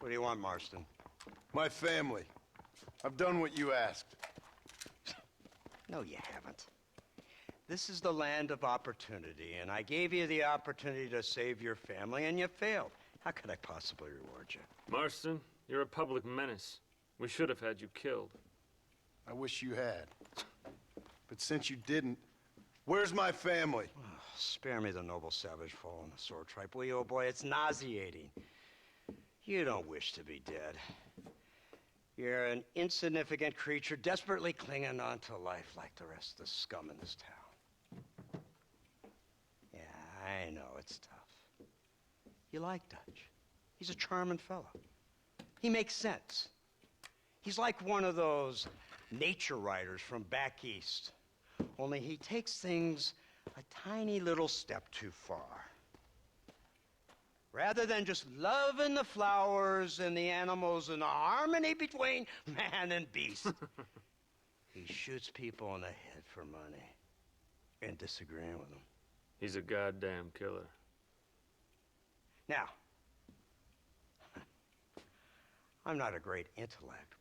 What do you want, Marston? My family. I've done what you asked. No, you haven't. This is the land of opportunity, and I gave you the opportunity to save your family, and you failed. How could I possibly reward you? Marston, you're a public menace. We should have had you killed. I wish you had. But since you didn't, where's my family? Oh, spare me the noble savage fall on the sword tripe, will you, old boy? It's nauseating. You don't wish to be dead. You're an insignificant creature desperately clinging on to life like the rest of the scum in this town. Yeah, I know it's tough. You like Dutch. He's a charming fellow. He makes sense. He's like one of those nature writers from back east. Only he takes things a tiny little step too far. Rather than just loving the flowers and the animals and the harmony between man and beast, he shoots people in the head for money and disagreeing with them. He's a goddamn killer. Now, I'm not a great intellect,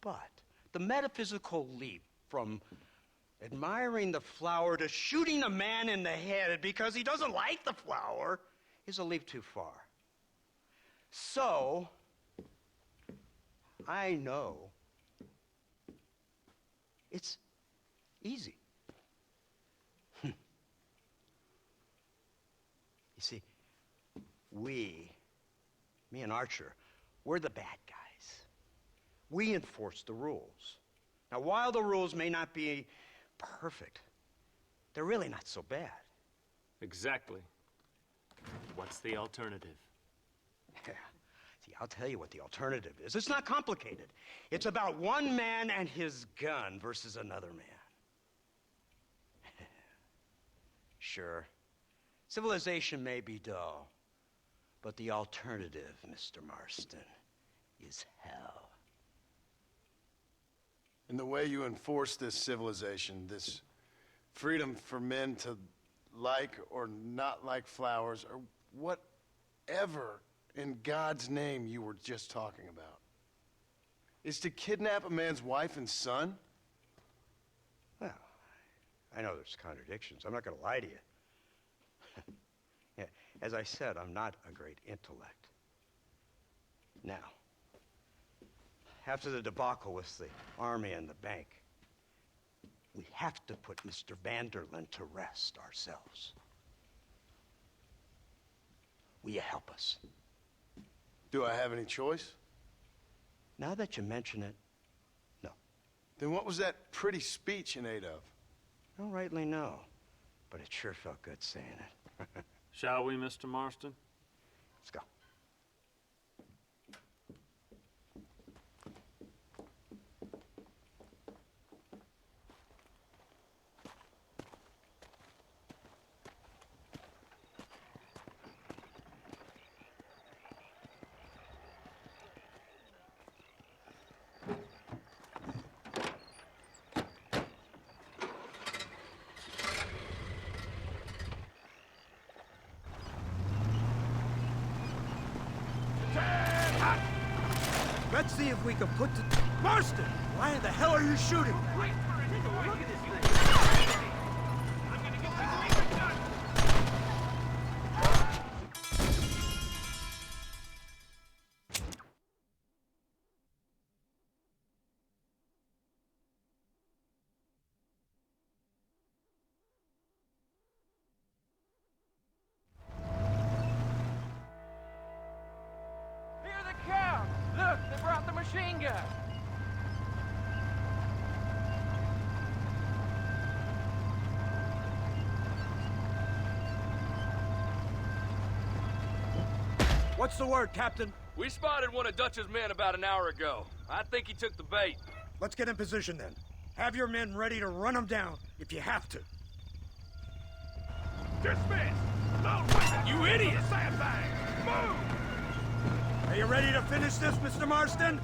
but the metaphysical leap from admiring the flower to shooting a man in the head because he doesn't like the flower is a leap too far. So, I know it's easy. You see, me and Archer, we're the bad guys. We enforce the rules. Now, while the rules may not be perfect, they're really not so bad. Exactly. What's the alternative? Yeah. See, I'll tell you what the alternative is. It's not complicated. It's about one man and his gun versus another man. Sure, civilization may be dull, but the alternative, Mr. Marston, is hell. And the way you enforce this civilization, this freedom for men to like or not like flowers, or whatever in God's name you were just talking about, is to kidnap a man's wife and son? Well, I know there's contradictions. I'm not going to lie to you. Yeah, as I said, I'm not a great intellect. Now, after the debacle with the army and the bank, we have to put Mr. Vanderlyn to rest ourselves. Will you help us? Do I have any choice? Now that you mention it, no. Then what was that pretty speech in aid of? I don't rightly know, but it sure felt good saying it. Shall we, Mr. Marston? Let's go. Let's see if we can put the... Marston! Why in the hell are you shooting? Wait for it! Look at this thing! I'm gonna get this done! Hear the cow! Look, they brought the machine gun! What's the word, Captain? We spotted one of Dutch's men about an hour ago. I think he took the bait. Let's get in position then. Have your men ready to run them down if you have to. Dismiss! Load weapons! You idiot! Sandbag! Move! Are you ready to finish this, Mr. Marston?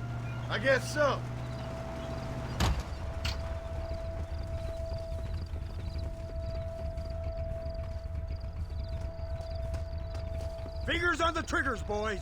I guess so. Fingers on the triggers, boys.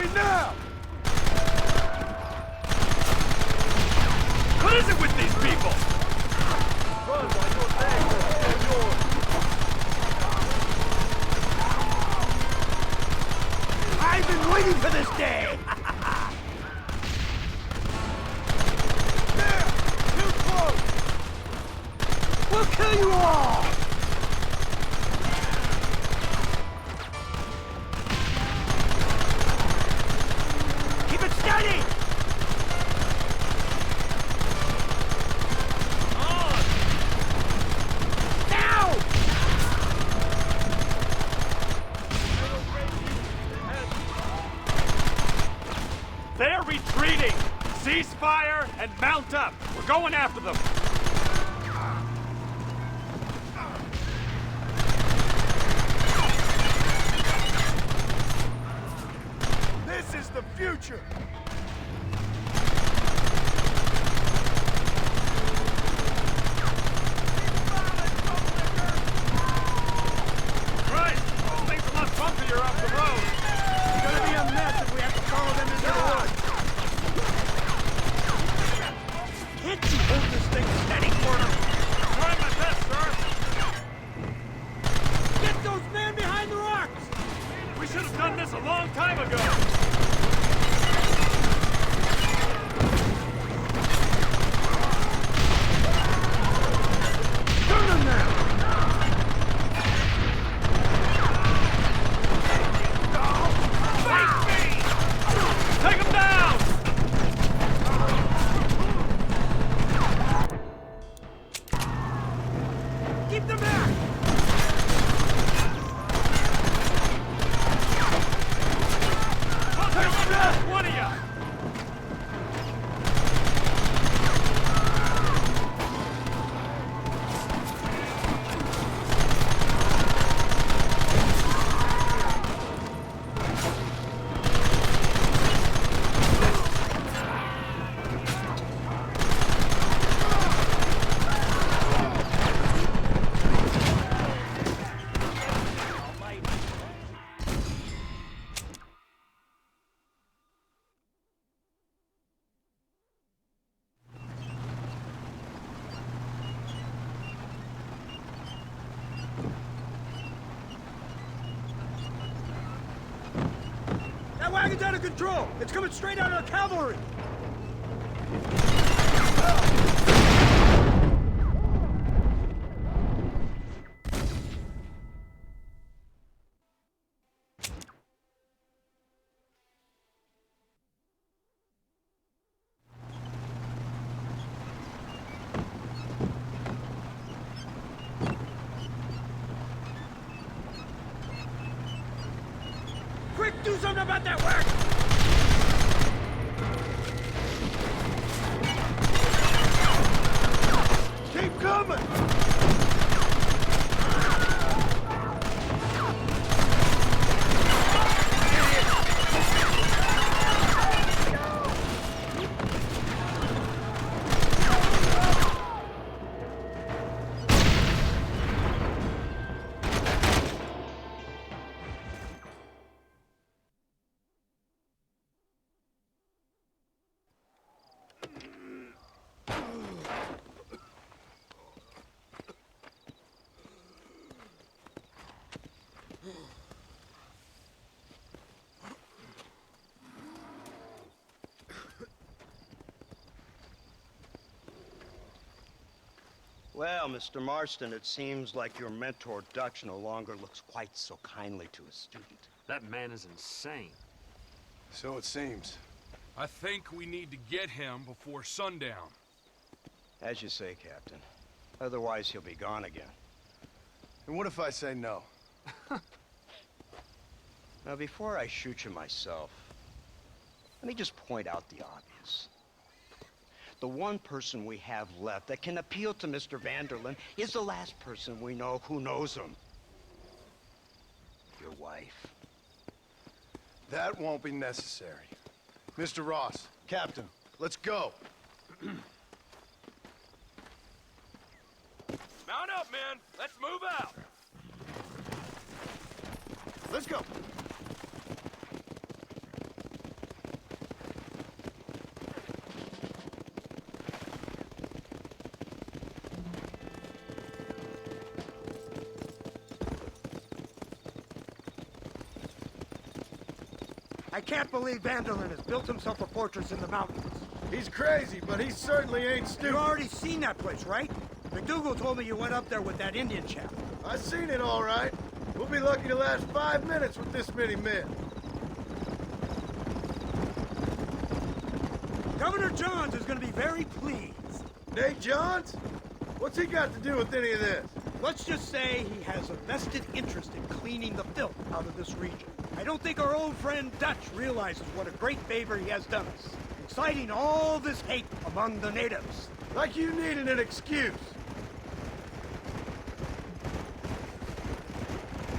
me now! What is it with these people? Run while your bags are still yours. I've been waiting for this day! There! Too close! We'll kill you all! Keep it steady! Now! They're retreating! Cease fire and mount up! We're going after them! This is the future! Right! Those things are a lot bumpier off the road! It's gonna be a mess if we have to follow them into the woods. Can't you hold this thing steady for them? Trying my best, sir! Get those men behind the rocks! We should have done this a long time ago! Turn them now! Take them down! Keep them back! I'll take them down! One of you! That wagon's out of control! It's coming straight out of the cavalry! Quick, do something about that wagon! Keep coming! Well, Mr. Marston, it seems like your mentor Dutch no longer looks quite so kindly to his student. That man is insane. So it seems. I think we need to get him before sundown. As you say, Captain. Otherwise, he'll be gone again. And what if I say no? Now, before I shoot you myself, let me just point out the obvious. The one person we have left that can appeal to Mr. Vanderlyn is the last person we know who knows him. Your wife. That won't be necessary. Mr. Ross, Captain, let's go. Mount up, men! Let's move out! Let's go. I can't believe Vanderlyn has built himself a fortress in the mountains. He's crazy, but he certainly ain't You've stupid. already seen that place, right? McDougal told me you went up there with that Indian chap. I seen it all right. We'll be lucky to last 5 minutes with this many men. Governor Johns is going to be very pleased. Nate Johns? What's he got to do with any of this? Let's just say he has a vested interest in cleaning the filth out of this region. I don't think our old friend Dutch realizes what a great favor he has done us, inciting all this hate among the natives. Like you needed an excuse.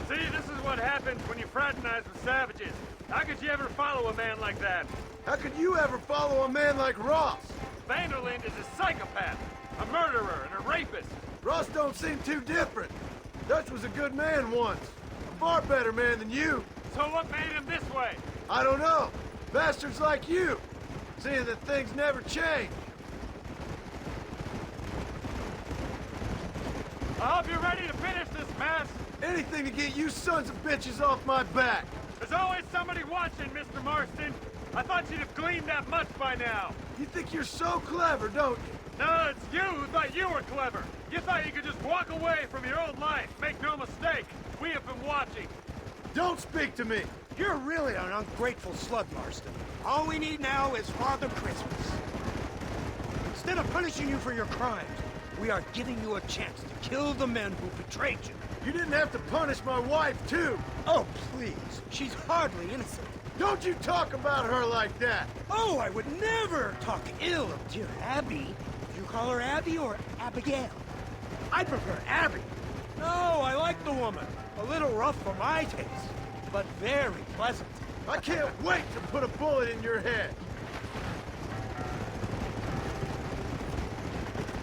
See, this is what happens when you fraternize with savages. How could you ever follow a man like that? How could you ever follow a man like Ross? Vanderlyn is a psychopath, a murderer, and a rapist. Ross don't seem too different. Dutch was a good man once. A far better man than you. So what made him this way? I don't know. Bastards like you. Seeing that things never change. I hope you're ready to finish this mess. Anything to get you sons of bitches off my back. There's always somebody watching, Mr. Marston. I thought you'd have gleaned that much by now. You think you're so clever, don't you? No, it's you who thought you were clever. You thought you could just walk away from your old life. Make no mistake. We have been watching. Don't speak to me. You're really an ungrateful slug, Marston. All we need now is Father Christmas. Instead of punishing you for your crimes, we are giving you a chance to kill the men who betrayed you. You didn't have to punish my wife, too. Oh, please. She's hardly innocent. Don't you talk about her like that. Oh, I would never talk ill of dear Abby. Do you call her Abby or Abigail? I prefer Abby. No, I like the woman. A little rough for my taste, but very pleasant. I can't wait to put a bullet in your head.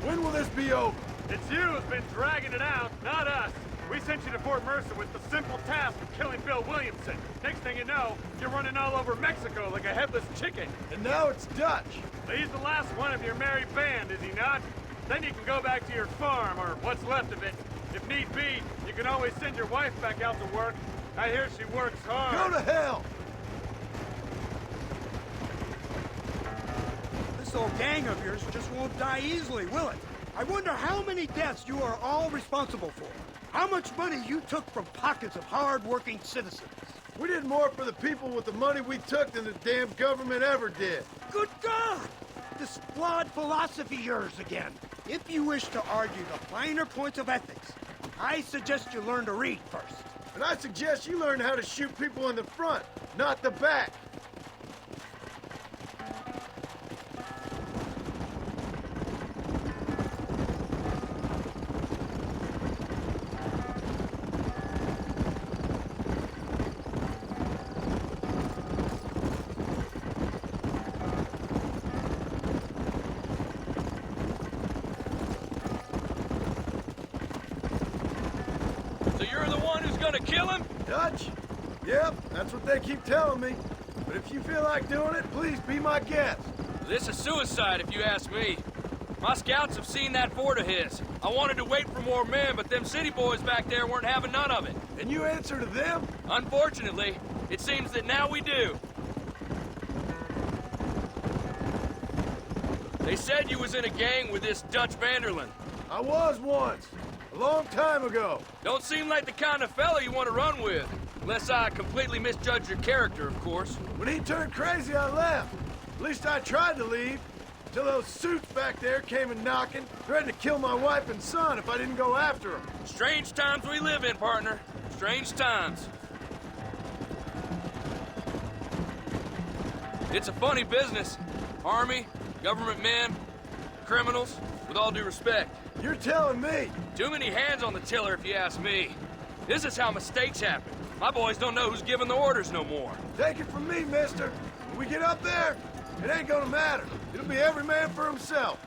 When will this be over? It's you who's been dragging it out, not us. We sent you to Fort Mercer with the simple task of killing Bill Williamson. Next thing you know, you're running all over Mexico like a headless chicken. And now it's Dutch. He's the last one of your merry band, is he not? Then you can go back to your farm, or what's left of it. If need be, you can always send your wife back out to work. I hear she works hard. Go to hell! This old gang of yours just won't die easily, will it? I wonder how many deaths you are all responsible for. How much money you took from pockets of hard-working citizens. We did more for the people with the money we took than the damn government ever did. Good God! This flawed philosophy of yours again. If you wish to argue the finer points of ethics, I suggest you learn to read first. And I suggest you learn how to shoot people in the front, not the back. So you're the one who's gonna kill him? Dutch? Yep, that's what they keep telling me. But if you feel like doing it, please be my guest. This is suicide, if you ask me. My scouts have seen that fort of his. I wanted to wait for more men, but them city boys back there weren't having none of it. And you answer to them? Unfortunately, it seems that now we do. They said you was in a gang with this Dutch Vanderlyn. I was once. A long time ago. Don't seem like the kind of fella you want to run with. Unless I completely misjudged your character, of course. When he turned crazy, I left. At least I tried to leave. Till those suits back there came and knocking, threatened to kill my wife and son if I didn't go after them. Strange times we live in, partner. Strange times. It's a funny business. Army, government men, criminals, with all due respect. You're telling me. Too many hands on the tiller, if you ask me. This is how mistakes happen. My boys don't know who's giving the orders no more. Take it from me, mister. When we get up there, it ain't gonna matter. It'll be every man for himself.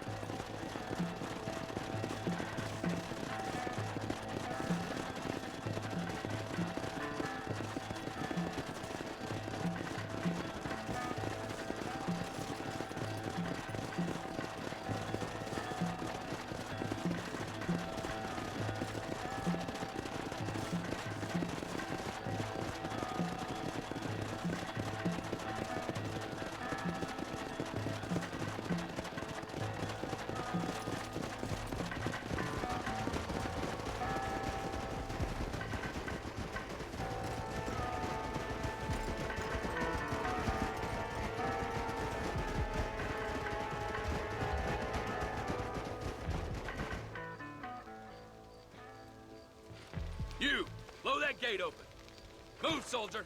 You, blow that gate open. Move, soldier.